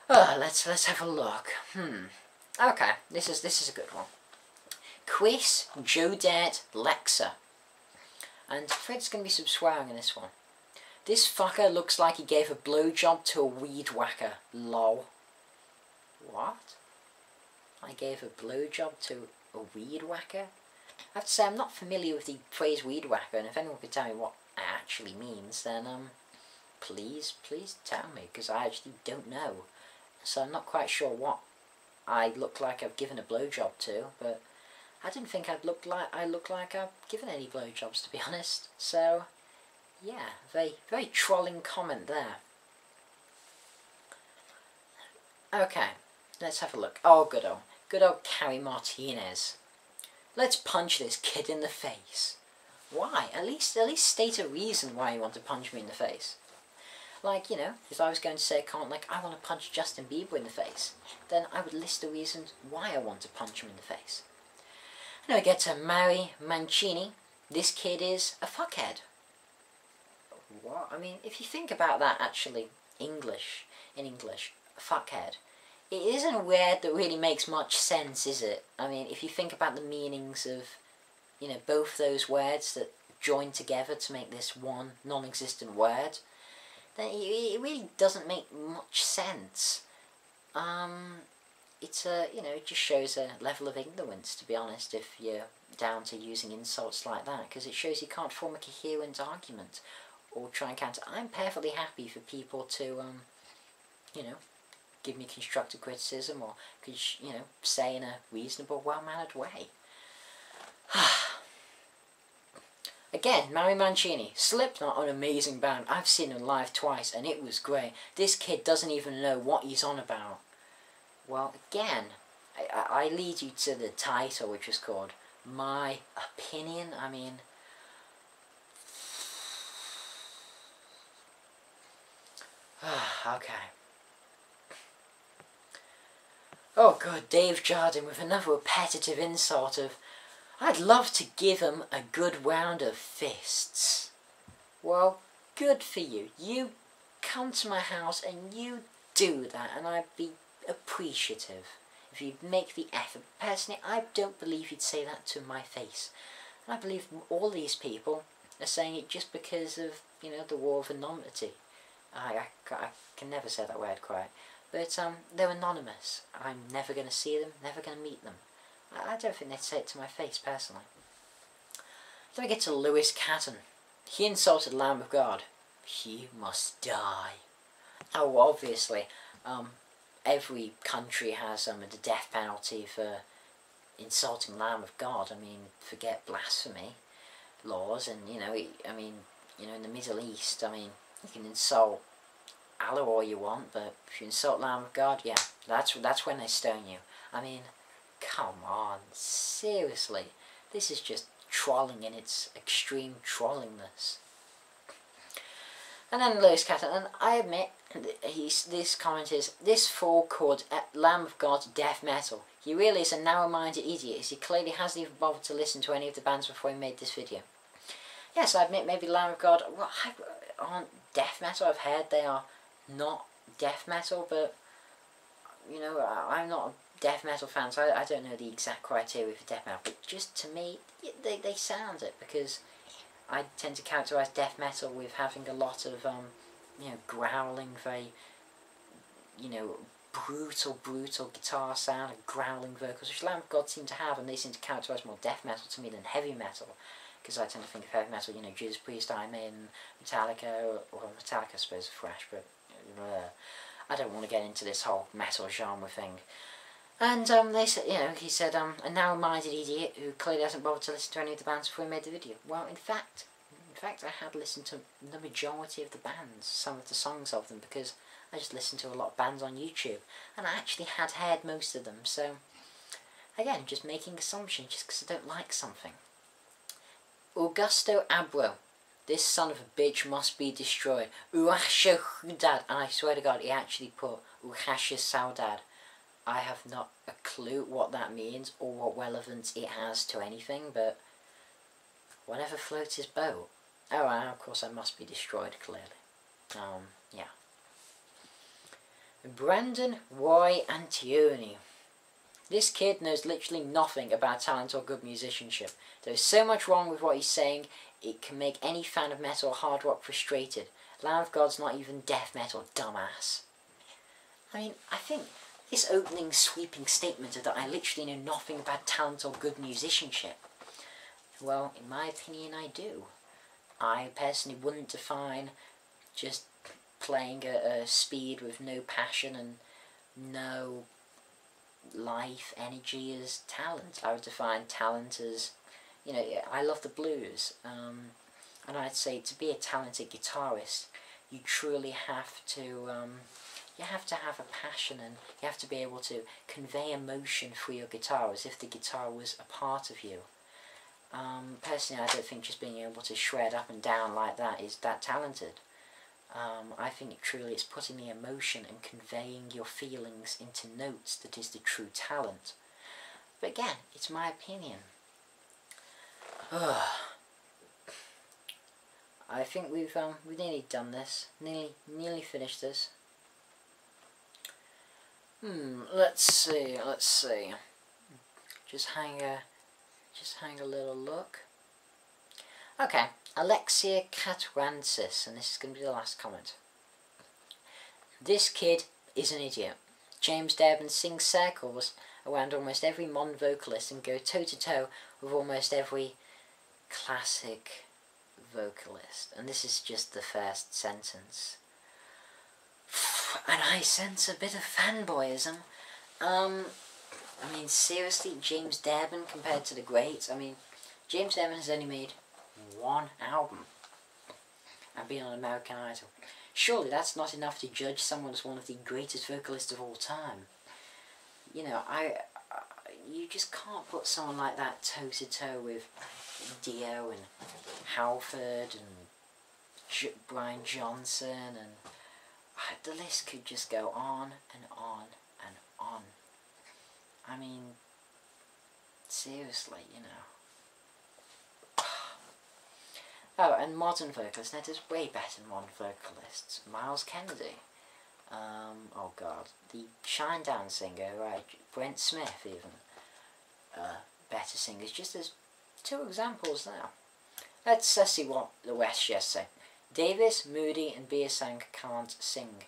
Oh, let's have a look. Okay, this is a good one. Chris Jodet Lexa. And I'm afraid there's going to be some swearing in this one. This fucker looks like he gave a blowjob to a weed whacker. Lol. What? I gave a blowjob to a weed whacker? I have to say, I'm not familiar with the phrase weed whacker, and if anyone could tell me what it actually means, then, please tell me, because I actually don't know. So I'm not quite sure what I look like I've given a blowjob to, but I didn't think I look like I've given any blowjobs, to be honest. So, yeah, very trolling comment there. Okay, let's have a look. Oh, good old Carrie Martinez. Let's punch this kid in the face. Why? At least state a reason why you want to punch me in the face. Like, you know, if I was going to say a comment like, I want to punch Justin Bieber in the face, then I would list the reasons why I want to punch him in the face. Now we get to Mary Mancini. This kid is a fuckhead. What? I mean, if you think about that, actually, in English, fuckhead, it isn't a word that really makes much sense, is it? I mean, if you think about the meanings of, you know, both those words that join together to make this one non-existent word, then it really doesn't make much sense. It's it just shows a level of ignorance, to be honest, if you're down to using insults like that, because it shows you can't form a coherent argument or try and counter. I'm perfectly happy for people to, give me constructive criticism or, say in a reasonable, well-mannered way. Again, Mary Mancini. Slipknot, an amazing band. I've seen them live twice and it was great. This kid doesn't even know what he's on about. Well, again, I lead you to the title, which is called My Opinion. I mean, okay. Oh good, Dave Jardin with another repetitive insult of, I'd love to give him a good round of fists. Well, good for you. You come to my house and you do that, and I'd be appreciative if you'd make the effort. Personally, I don't believe you'd say that to my face. And I believe all these people are saying it just because of, the war of anonymity. I can never say that word quite. But they're anonymous. I'm never going to see them, never going to meet them. I don't think they'd say it to my face, personally. Then we get to Lewis Catton. He insulted the Lamb of God. He must die. Oh, obviously, every country has the death penalty for insulting the Lamb of God. I mean, forget blasphemy laws, and, in the Middle East, you can insult Allah all you want, but if you insult the Lamb of God, yeah, that's when they stone you. I mean, come on, seriously. This is just trolling in its extreme trollingness. And then Lewis Catton, and I admit, this comment is, this fool called Lamb of God death metal. He really is a narrow-minded idiot, as he clearly hasn't even bothered to listen to any of the bands before he made this video. Yes, I admit maybe Lamb of God aren't death metal. I've heard they are not death metal, but, I'm not a death metal fan, so I don't know the exact criteria for death metal, but just to me, they sound it, because I tend to characterise death metal with having a lot of, growling, very, brutal guitar sound, and growling vocals, which Lamb of God seem to have, and they seem to characterise more death metal to me than heavy metal, because I tend to think of heavy metal, Judas Priest, Iron Maiden, Metallica, Metallica I suppose is fresh, but I don't want to get into this whole metal genre thing. And they said, he said, a narrow-minded idiot who clearly hasn't bothered to listen to any of the bands before he made the video. Well, in fact, I had listened to the majority of the bands, some of the songs of them, because I just listened to a lot of bands on YouTube, and I actually had heard most of them, so, again, just making assumptions just because I don't like something. Augusto Abro. This son of a bitch must be destroyed. Urasha Hudad. And I swear to God, he actually put Urasha Saudad. I have not a clue what that means or what relevance it has to anything, but whatever floats his boat. Oh, and of course I must be destroyed, clearly. Yeah. Brandon Roy Antione. This kid knows literally nothing about talent or good musicianship. There is so much wrong with what he's saying, it can make any fan of metal or hard rock frustrated. Lamb of God's not even death metal, dumbass. I mean, I think this opening sweeping statement of that I literally know nothing about talent or good musicianship. Well, in my opinion, I do. I personally wouldn't define just playing at a speed with no passion and no life, energy as talent. I would define talent as, you know, I love the blues, and I'd say to be a talented guitarist, you truly have to, you have to have a passion, and you have to be able to convey emotion through your guitar as if the guitar was a part of you. Personally, I don't think just being able to shred up and down like that is that talented. I think truly it's putting the emotion and conveying your feelings into notes that is the true talent. But again, it's my opinion. I think we've nearly done this. Nearly finished this. Let's see. Just hang a little look. Okay, Alexia Katransis, and this is going to be the last comment. This kid is an idiot. James Dearborn sings circles around almost every modern vocalist and go toe-to-toe with almost every classic vocalist. And this is just the first sentence. And I sense a bit of fanboyism. I mean, seriously, James Dearborn compared to the greats? I mean, James Dearborn has only made one album and been on American Idol. Surely that's not enough to judge someone as one of the greatest vocalists of all time. You know, you just can't put someone like that toe-to-toe with Dio and Halford and Brian Johnson, and the list could just go on and on and on. I mean, seriously, you know. Oh, and modern vocalists. Now, there's way better modern vocalists. Miles Kennedy. Oh God, the Shinedown singer, right? Brent Smith, even. Better singers. Just as two examples now. Let's see what the West just say. Davis, Moody, and Beersang can't sing.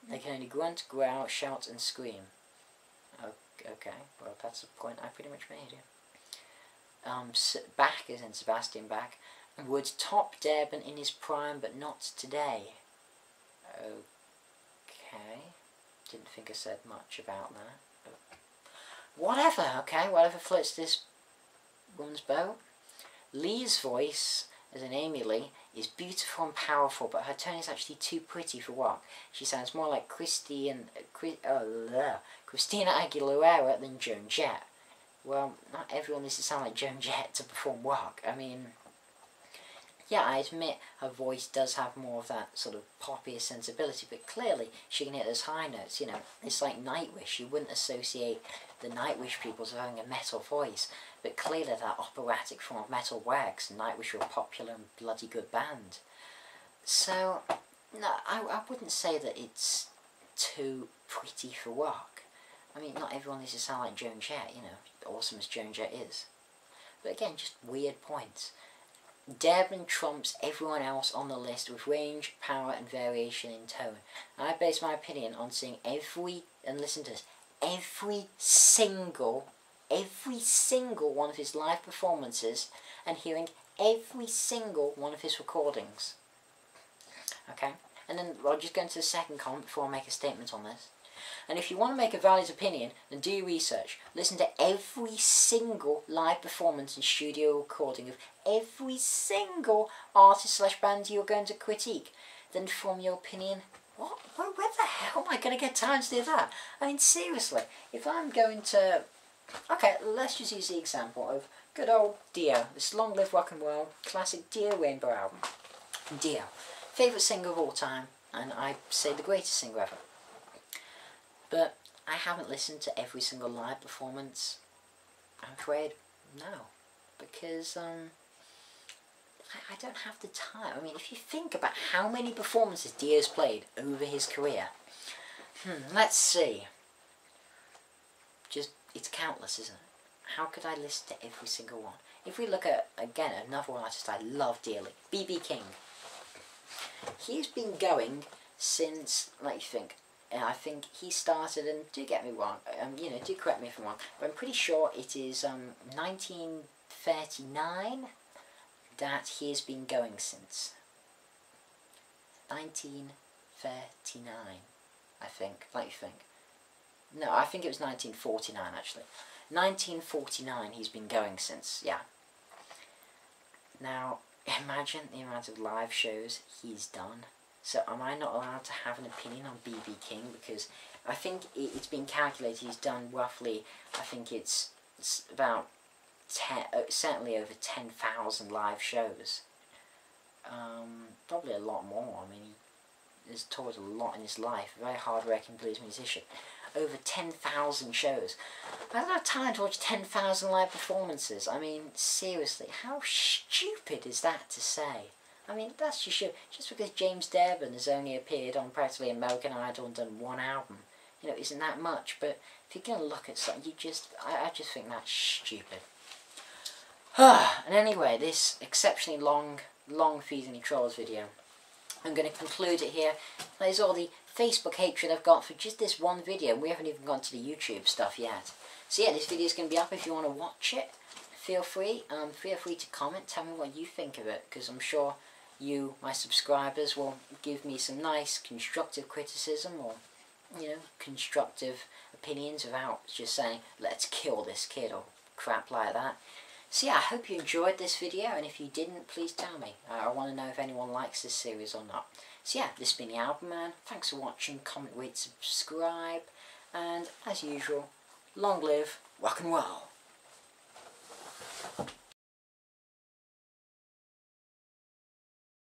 They can only grunt, growl, shout, and scream. Okay, well, that's the point I pretty much made here. Bach is in Sebastian Bach. Would top Dearborn in his prime, but not today. Okay. Didn't think I said much about that. But whatever, okay, whatever floats this woman's boat. Lee's voice, as in Amy Lee, is beautiful and powerful, but her tone is actually too pretty for rock. She sounds more like Christina Aguilera than Joan Jett. Well, not everyone needs to sound like Joan Jett to perform rock. I mean, yeah, I admit her voice does have more of that sort of poppier sensibility, but clearly she can hit those high notes, you know. It's like Nightwish. You wouldn't associate the Nightwish people as having a metal voice, but clearly that operatic form of metal works, and Nightwish are a popular and bloody good band. So, no, I wouldn't say that it's too pretty for rock. I mean, not everyone needs to sound like Joan Jett, you know, awesome as Joan Jett is. But again, just weird points. Dearborn trumps everyone else on the list with range, power, and variation in tone. And I base my opinion on seeing and listen to this, every single one of his live performances and hearing every single one of his recordings. Okay? And then I'll just go into the second comment before I make a statement on this. And if you want to make a valid opinion, then do your research. Listen to every single live performance and studio recording of every single artist / band you're going to critique. Then form your opinion. What? Where the hell am I going to get time to do that? I mean, seriously, if I'm going to... Okay, let's just use the example of good old Dio. This Long Live Rock and Roll classic Dio Rainbow album. Dio. Favourite singer of all time, and I'd say the greatest singer ever. But I haven't listened to every single live performance. I'm afraid, no. Because, I don't have the time. I mean, if you think about how many performances Dio's played over his career, Let's see. Just, it's countless, isn't it? How could I listen to every single one? If we look at, again, another artist I love dearly, B.B. King. He's been going since, let me think, I think he started, and do get me wrong, you know, do correct me if I'm wrong, but I'm pretty sure it is 1939 that he has been going since. 1939, I think, let me think. No, I think it was 1949 actually. 1949 he's been going since, yeah. Now, imagine the amount of live shows he's done. So am I not allowed to have an opinion on B.B. King? Because I think it's been calculated he's done roughly, I think it's about certainly over 10,000 live shows. Probably a lot more. I mean, he has toured a lot in his life. A very hard-working blues musician. Over 10,000 shows. I don't have time to watch 10,000 live performances. I mean, seriously, how stupid is that to say? I mean, that's just because James Dearborn has only appeared on practically American Idol and done one album. You know, isn't that much? But if you're going to look at something, I just think that's stupid. And anyway, this exceptionally long Feeding the Trolls video, I'm going to conclude it here. There's all the Facebook hatred I've got for just this one video. We haven't even gone to the YouTube stuff yet. So yeah, this video is going to be up if you want to watch it. Feel free to comment, tell me what you think of it, because I'm sure you, my subscribers, will give me some nice constructive criticism or, you know, constructive opinions without just saying, let's kill this kid or crap like that. So yeah, I hope you enjoyed this video, and if you didn't, please tell me. I want to know if anyone likes this series or not. So yeah, this has been the Album Man. Thanks for watching, comment, rate, subscribe, and as usual, long live rock and roll.